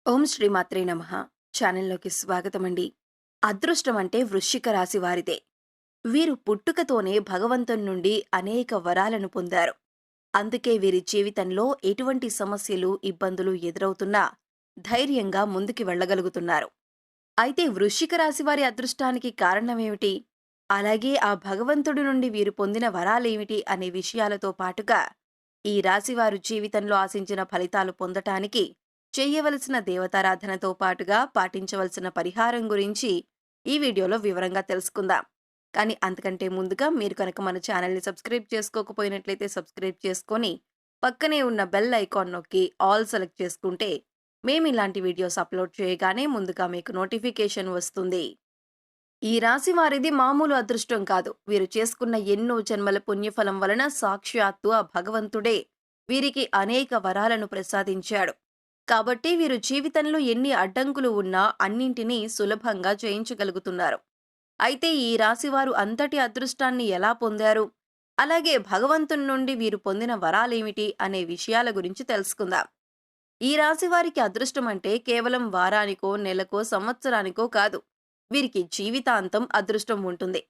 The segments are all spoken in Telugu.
ఓం శ్రీ మాత్రే నమః. ఛానల్లోకి స్వాగతమండి. అదృష్టం అంటే వృశ్చిక రాశి వారిదే. వీరు పుట్టుకతోనే భగవంతుని నుండి అనేక వరాలను పొందారు. అందుకే వీరి జీవితంలో ఎటువంటి సమస్యలు, ఇబ్బందులు ఎదురవుతున్నా ధైర్యంగా ముందుకు వెళ్ళగలుగుతున్నారు. అయితే వృశ్చిక రాశి వారి అదృష్టానికి కారణమేమిటి? అలాగే ఆ భగవంతుడి నుండి వీరు పొందిన వరాలేమిటి అనే విషయాలతో పాటుగా ఈ రాశివారు జీవితంలో ఆశించిన ఫలితాలు పొందటానికి చెయ్యవలసిన దేవతారాధనతో పాటుగా పాటించవలసిన పరిహారం గురించి ఈ వీడియోలో వివరంగా తెలుసుకుందాం. కానీ అంతకంటే ముందుగా మీరు కనుక మన ఛానల్ని సబ్స్క్రైబ్ చేసుకోకపోయినట్లయితే సబ్స్క్రైబ్ చేసుకొని పక్కనే ఉన్న బెల్ ఐకాన్ నొక్కి ఆల్ సెలెక్ట్ చేసుకుంటే మేము ఇలాంటి వీడియోస్ అప్లోడ్ చేయగానే ముందుగా మీకు నోటిఫికేషన్ వస్తుంది. ఈ రాశి వారిది మామూలు అదృష్టం కాదు. వీరు చేసుకున్న ఎన్నో జన్మల పుణ్యఫలం వలన సాక్షాత్తు ఆ భగవంతుడే వీరికి అనేక వరాలను ప్రసాదించాడు. కాబట్టి వీరు జీవితంలో ఎన్ని అడ్డంకులు ఉన్నా అన్నింటినీ సులభంగా జయించగలుగుతున్నారు. అయితే ఈ రాశివారు అంతటి అదృష్టాన్ని ఎలా పొందారు? అలాగే భగవంతుని నుండి వీరు పొందిన వరాలేమిటి అనే విషయాల గురించి తెలుసుకుందాం. ఈ రాశివారికి అదృష్టం అంటే కేవలం వారానికో, నెలకో, సంవత్సరానికో కాదు. వీరికి జీవితాంతం అదృష్టం ఉంటుంది.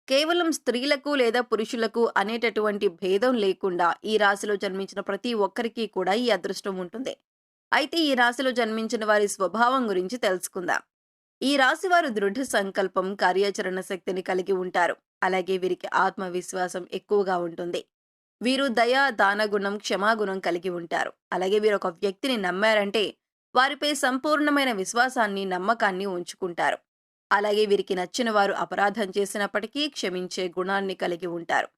కేవలం స్త్రీలకు లేదా పురుషులకు అనేటటువంటి భేదం లేకుండా ఈ రాశిలో జన్మించిన ప్రతి ఒక్కరికి కూడా ఈ అదృష్టం ఉంటుంది. అయితే ఈ రాశిలో జన్మించిన వారి స్వభావం గురించి తెలుసుకుందాం. ఈ రాశి వారు దృఢ సంకల్పం, కార్యాచరణ శక్తిని కలిగి ఉంటారు. అలాగే వీరికి ఆత్మవిశ్వాసం ఎక్కువగా ఉంటుంది. వీరు దయ, దానగుణం, క్షమాగుణం కలిగి ఉంటారు. అలాగే వీరు ఒక వ్యక్తిని నమ్మారంటే వారిపై సంపూర్ణమైన విశ్వాసాన్ని, నమ్మకాన్ని ఉంచుకుంటారు. అలాగే వీరికి నచ్చిన వారు అపరాధం చేసినప్పటికీ క్షమించే గుణాన్ని కలిగి ఉంటారు.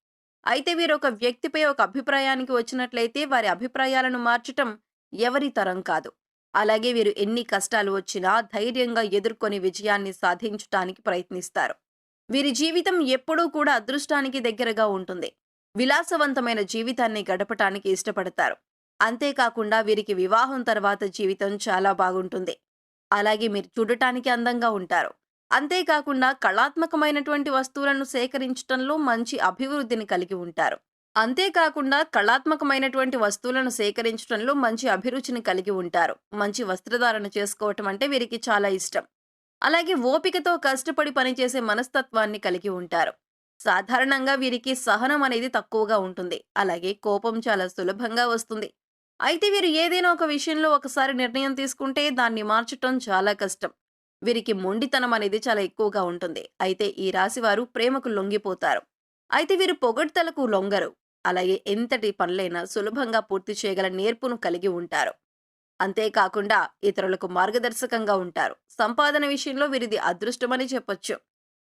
అయితే వీరు ఒక వ్యక్తిపై ఒక అభిప్రాయానికి వచ్చినట్లయితే వారి అభిప్రాయాలను మార్చటం ఎవరి తరం కాదు. అలాగే వీరు ఎన్ని కష్టాలు వచ్చినా ధైర్యంగా ఎదుర్కొని విజయాన్ని సాధించటానికి ప్రయత్నిస్తారు. వీరి జీవితం ఎప్పుడూ కూడా అదృష్టానికి దగ్గరగా ఉంటుంది. విలాసవంతమైన జీవితాన్ని గడపటానికి ఇష్టపడతారు. అంతేకాకుండా వీరికి వివాహం తర్వాత జీవితం చాలా బాగుంటుంది. అలాగే మీరు చూడటానికి అందంగా ఉంటారు. అంతేకాకుండా కళాత్మకమైనటువంటి వస్తువులను సేకరించటంలో మంచి అభివృద్ధిని కలిగి ఉంటారు. అంతేకాకుండా కళాత్మకమైనటువంటి వస్తువులను సేకరించడంలో మంచి అభిరుచిని కలిగి ఉంటారు. మంచి వస్త్రధారణ చేసుకోవటం అంటే వీరికి చాలా ఇష్టం. అలాగే ఓపికతో కష్టపడి పనిచేసే మనస్తత్వాన్ని కలిగి ఉంటారు. సాధారణంగా వీరికి సహనం అనేది తక్కువగా ఉంటుంది. అలాగే కోపం చాలా సులభంగా వస్తుంది. అయితే వీరు ఏదైనా ఒక విషయంలో ఒకసారి నిర్ణయం తీసుకుంటే దాన్ని మార్చటం చాలా కష్టం. వీరికి మొండితనం అనేది చాలా ఎక్కువగా ఉంటుంది. అయితే ఈ రాశివారు ప్రేమకు లొంగిపోతారు. అయితే వీరు పొగడ్తలకు లొంగరు. అలాగే ఎంతటి పనులైనా సులభంగా పూర్తి చేయగల నేర్పును కలిగి ఉంటారు. అంతేకాకుండా ఇతరులకు మార్గదర్శకంగా ఉంటారు. సంపాదన విషయంలో వీరిది అదృష్టమని చెప్పొచ్చు.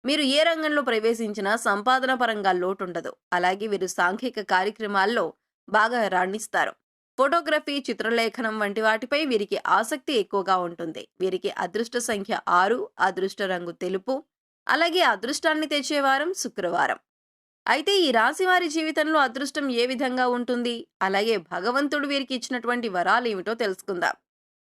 మీరు ఏ రంగంలో ప్రవేశించినా సంపాదన పరంగా లోటుండదు. అలాగే వీరు సాంఘిక కార్యక్రమాల్లో బాగా రాణిస్తారు. ఫోటోగ్రఫీ, చిత్రలేఖనం వంటి వాటిపై వీరికి ఆసక్తి ఎక్కువగా ఉంటుంది. వీరికి అదృష్ట సంఖ్య 6, అదృష్ట రంగు తెలుపు. అలాగే అదృష్టాన్ని తెచ్చే వారం శుక్రవారం. అయితే ఈ రాశి వారి జీవితంలో అదృష్టం ఏ విధంగా ఉంటుంది? అలాగే భగవంతుడు వీరికి ఇచ్చినటువంటి వరాలేమిటో తెలుసుకుందాం.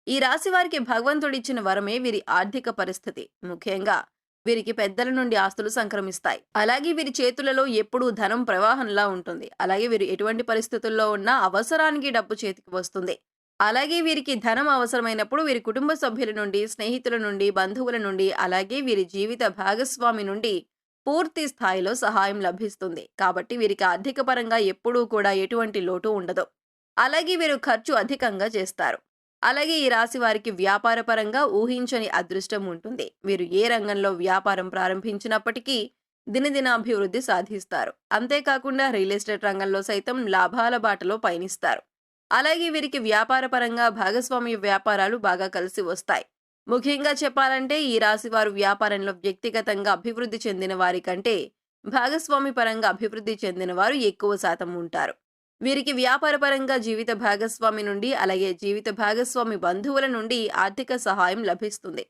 ఈ రాశి వారికి భగవంతుడు ఇచ్చిన వరమే వీరి ఆర్థిక పరిస్థితి. ముఖ్యంగా వీరికి పెద్దల నుండి ఆస్తులు సంక్రమిస్తాయి. అలాగే వీరి చేతులలో ఎప్పుడూ ధనం ప్రవాహంలా ఉంటుంది. అలాగే వీరు ఎటువంటి పరిస్థితుల్లో ఉన్నా అవసరానికి డబ్బు చేతికి వస్తుంది. అలాగే వీరికి ధనం అవసరమైనప్పుడు వీరి కుటుంబ సభ్యుల నుండి, స్నేహితుల నుండి, బంధువుల నుండి, అలాగే వీరి జీవిత భాగస్వామి నుండి పూర్తి స్థాయిలో సహాయం లభిస్తుంది. కాబట్టి వీరికి ఆర్థిక పరంగా ఎప్పుడూ కూడా ఎటువంటి లోటు ఉండదు. అలాగే వీరు ఖర్చు అధికంగా చేస్తారు. అలాగే ఈ రాశి వారికి వ్యాపార పరంగా ఊహించని అదృష్టం ఉంటుంది. వీరు ఏ రంగంలో వ్యాపారం ప్రారంభించినప్పటికీ దినదిన అభివృద్ధి సాధిస్తారు. అంతేకాకుండా రియల్ ఎస్టేట్ రంగంలో సైతం లాభాల బాటలో పయనిస్తారు. అలాగే వీరికి వ్యాపార పరంగా భాగస్వామ్య వ్యాపారాలు బాగా కలిసి వస్తాయి. ముఖ్యంగా చెప్పాలంటే ఈ రాశి వారు వ్యాపారంలో వ్యక్తిగతంగా అభివృద్ధి చెందిన వారి కంటే భాగస్వామి పరంగా అభివృద్ధి చెందిన వారు ఎక్కువ శాతం ఉంటారు. వీరికి వ్యాపారపరంగా జీవిత భాగస్వామి నుండి, అలాగే జీవిత భాగస్వామి బంధువుల నుండి ఆర్థిక సహాయం లభిస్తుంది.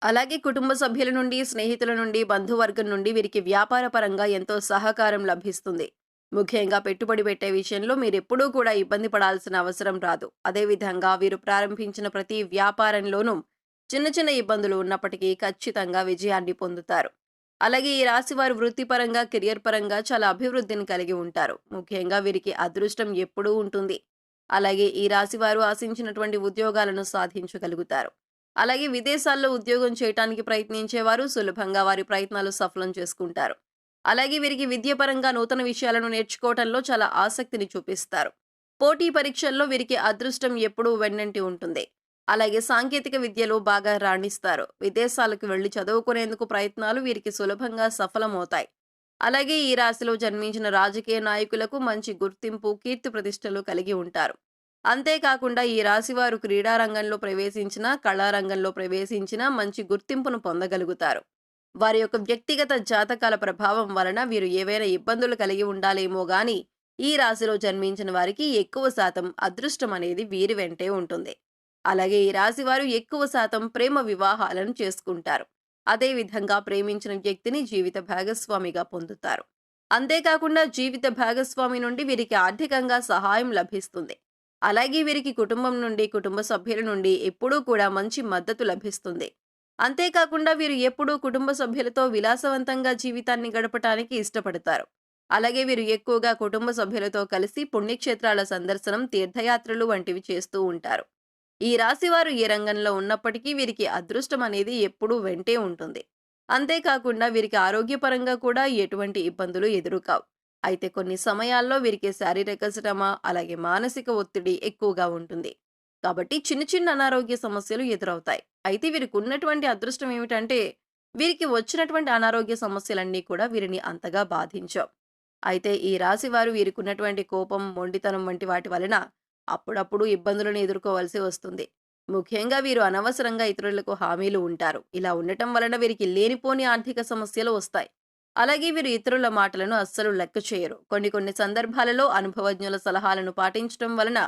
అలాగే కుటుంబ సభ్యుల నుండి, స్నేహితుల నుండి, బంధువర్గం నుండి వీరికి వ్యాపార పరంగా ఎంతో సహకారం లభిస్తుంది. ముఖ్యంగా పెట్టుబడి పెట్టే విషయంలో మీరెప్పుడూ కూడా ఇబ్బంది పడాల్సిన అవసరం రాదు. అదేవిధంగా వీరు ప్రారంభించిన ప్రతి వ్యాపారంలోనూ చిన్న చిన్న ఇబ్బందులు ఉన్నప్పటికీ ఖచ్చితంగా విజయాన్ని పొందుతారు. అలాగే ఈ రాశి వారు వృత్తిపరంగా, కెరియర్ పరంగా చాలా అభివృద్ధిని కలిగి ఉంటారు. ముఖ్యంగా వీరికి అదృష్టం ఎప్పుడూ ఉంటుంది. అలాగే ఈ రాశి వారు ఆశించినటువంటి ఉద్యోగాలను సాధించగలుగుతారు. అలాగే విదేశాల్లో ఉద్యోగం చేయటానికి ప్రయత్నించేవారు సులభంగా వారి ప్రయత్నాలు సఫలం చేసుకుంటారు. అలాగే వీరికి విద్యాపరంగా నూతన విషయాలను నేర్చుకోవటంలో చాలా ఆసక్తిని చూపిస్తారు. పోటీ పరీక్షల్లో వీరికి అదృష్టం ఎప్పుడూ వెన్నంటి ఉంటుంది. అలాగే సాంకేతిక విద్యలో బాగా రాణిస్తారు. విదేశాలకు వెళ్లి చదువుకునేందుకు ప్రయత్నాలు వీరికి సులభంగా సఫలమవుతాయి. అలాగే ఈ రాశిలో జన్మించిన రాజకీయ నాయకులకు మంచి గుర్తింపు, కీర్తి ప్రతిష్టలు కలిగి ఉంటారు. అంతేకాకుండా ఈ రాశివారు క్రీడా రంగంలో ప్రవేశించినా, కళారంగంలో ప్రవేశించినా మంచి గుర్తింపును పొందగలుగుతారు. వారి యొక్క వ్యక్తిగత జాతకాల ప్రభావం వలన వీరు ఏవైనా ఇబ్బందులు కలిగి ఉండాలేమో గాని, ఈ రాశిలో జన్మించిన వారికి ఎక్కువ శాతం అదృష్టం అనేది వీరి వెంటే ఉంటుంది. అలాగే ఈ రాశివారు ఎక్కువ శాతం ప్రేమ వివాహాలను చేసుకుంటారు. అదే విధంగా ప్రేమించిన వ్యక్తిని జీవిత భాగస్వామిగా పొందుతారు. అంతేకాకుండా జీవిత భాగస్వామి నుండి వీరికి ఆర్థికంగా సహాయం లభిస్తుంది. అలాగే వీరికి కుటుంబం నుండి, కుటుంబ సభ్యుల నుండి ఎప్పుడూ కూడా మంచి మద్దతు లభిస్తుంది. అంతేకాకుండా వీరు ఎప్పుడూ కుటుంబ సభ్యులతో విలాసవంతంగా జీవితాన్ని గడపటానికి ఇష్టపడతారు. అలాగే వీరు ఎక్కువగా కుటుంబ సభ్యులతో కలిసి పుణ్యక్షేత్రాల సందర్శనం, తీర్థయాత్రలు వంటివి చేస్తూ ఉంటారు. ఈ రాశివారు ఏ రంగంలో ఉన్నప్పటికీ వీరికి అదృష్టం అనేది ఎప్పుడూ వెంటే ఉంటుంది. అంతేకాకుండా వీరికి ఆరోగ్యపరంగా కూడా ఎటువంటి ఇబ్బందులు ఎదురుకావు. అయితే కొన్ని సమయాల్లో వీరికి శారీరక శ్రమ, అలాగే మానసిక ఒత్తిడి ఎక్కువగా ఉంటుంది. కాబట్టి చిన్న చిన్న అనారోగ్య సమస్యలు ఎదురవుతాయి. అయితే వీరికి ఉన్నటువంటి అదృష్టం ఏమిటంటే, వీరికి వచ్చినటువంటి అనారోగ్య సమస్యలన్నీ కూడా వీరిని అంతగా బాధించవు. అయితే ఈ రాశి వారు వీరికున్నటువంటి కోపం, మొండితనం వంటి వాటి వలన అప్పుడప్పుడు ఇబ్బందులను ఎదుర్కోవాల్సి వస్తుంది. ముఖ్యంగా వీరు అనవసరంగా ఇతరులకు హామీలు ఉంటారు. ఇలా ఉండటం వలన వీరికి లేనిపోని ఆర్థిక సమస్యలు వస్తాయి. అలాగే వీరు ఇతరుల మాటలను అస్సలు లెక్క చేయరు. కొన్ని సందర్భాలలో అనుభవజ్ఞుల సలహాలను పాటించడం వలన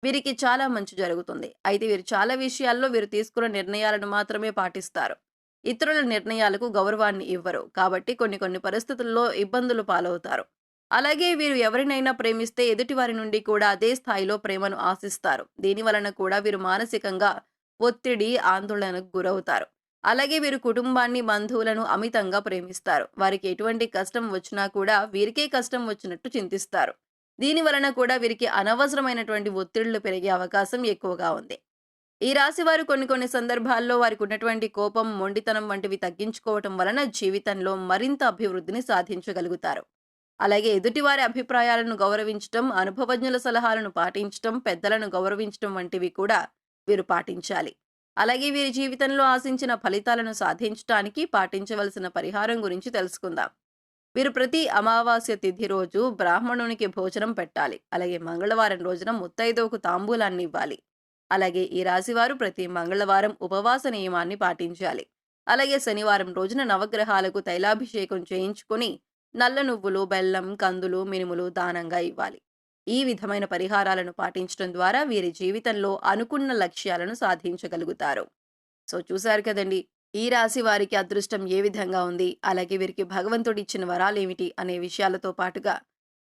వీరికి చాలా మంచి జరుగుతుంది. అయితే వీరు చాలా విషయాల్లో వీరు తీసుకున్న నిర్ణయాలను మాత్రమే పాటిస్తారు. ఇతరుల నిర్ణయాలకు గౌరవాన్ని ఇవ్వరు. కాబట్టి కొన్ని పరిస్థితుల్లో ఇబ్బందులు పాలవుతారు. అలాగే వీరు ఎవరినైనా ప్రేమిస్తే ఎదుటివారి నుండి కూడా అదే స్థాయిలో ప్రేమను ఆశిస్తారు. దీని వలన కూడా వీరు మానసికంగా ఒత్తిడి, ఆందోళనకు గురవుతారు. అలాగే వీరు కుటుంబాన్ని, బంధువులను అమితంగా ప్రేమిస్తారు. వారికి ఎటువంటి కష్టం వచ్చినా కూడా వీరికే కష్టం వచ్చినట్టు చింతిస్తారు. దీని వలన కూడా వీరికి అనవసరమైనటువంటి ఒత్తిళ్లు పెరిగే అవకాశం ఎక్కువగా ఉంది. ఈ రాశి వారు కొన్ని సందర్భాల్లో వారికి ఉన్నటువంటి కోపం, మొండితనం వంటివి తగ్గించుకోవటం వలన జీవితంలో మరింత అభివృద్ధిని సాధించగలుగుతారు. అలాగే ఎదుటివారి అభిప్రాయాలను గౌరవించటం, అనుభవజ్ఞుల సలహాలను పాటించటం, పెద్దలను గౌరవించటం వంటివి కూడా వీరు పాటించాలి. అలాగే వీరి జీవితంలో ఆశించిన ఫలితాలను సాధించటానికి పాటించవలసిన పరిహారం గురించి తెలుసుకుందాం. వీరు ప్రతి అమావాస్య తిథి రోజు బ్రాహ్మణునికి భోజనం పెట్టాలి. అలాగే మంగళవారం రోజున ముత్తైదువుకు తాంబూలాన్ని ఇవ్వాలి. అలాగే ఈ రాశివారు ప్రతి మంగళవారం ఉపవాస నియమాన్ని పాటించాలి. అలాగే శనివారం రోజున నవగ్రహాలకు తైలాభిషేకం చేయించుకొని నల్ల నువ్వులు, బెల్లం, కందులు, మినుములు దానంగా ఇవ్వాలి. ఈ విధమైన పరిహారాలను పాటించడం ద్వారా వీరి జీవితంలో అనుకున్న లక్ష్యాలను సాధించగలుగుతారు. సో చూశారు కదండి, ఈ రాశి వారికి అదృష్టం ఏ విధంగా ఉంది, అలాగే వీరికి భగవంతుడిచ్చిన వరాలేమిటి అనే విషయాలతో పాటుగా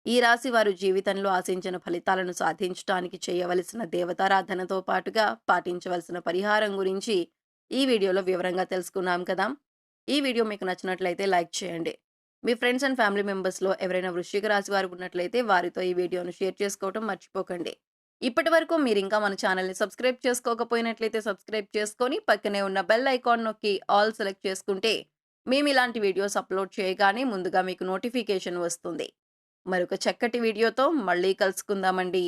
ఈ రాశి వారు జీవితంలో ఆశించిన ఫలితాలను సాధించడానికి చేయవలసిన దేవతారాధనతో పాటుగా పాటించవలసిన పరిహారం గురించి ఈ వీడియోలో వివరంగా తెలుసుకున్నాం కదా. ఈ వీడియో మీకు నచ్చినట్లయితే లైక్ చేయండి. మీ ఫ్రెండ్స్ అండ్ ఫ్యామిలీ మెంబర్స్లో ఎవరైనా వృశ్చిక రాశి వారు ఉన్నట్లయితే వారితో ఈ వీడియోను షేర్ చేసుకోవడం మర్చిపోకండి. ఇప్పటి వరకు మీరు ఇంకా మన ఛానల్ని సబ్స్క్రైబ్ చేసుకోకపోయినట్లయితే సబ్స్క్రైబ్ చేసుకొని పక్కనే ఉన్న బెల్ ఐకాన్ నొక్కి ఆల్ సెలెక్ట్ చేసుకుంటే మేము ఇలాంటి వీడియోస్ అప్లోడ్ చేయగానే ముందుగా మీకు నోటిఫికేషన్ వస్తుంది. మరొక చక్కటి వీడియోతో మళ్ళీ కలుసుకుందామండి.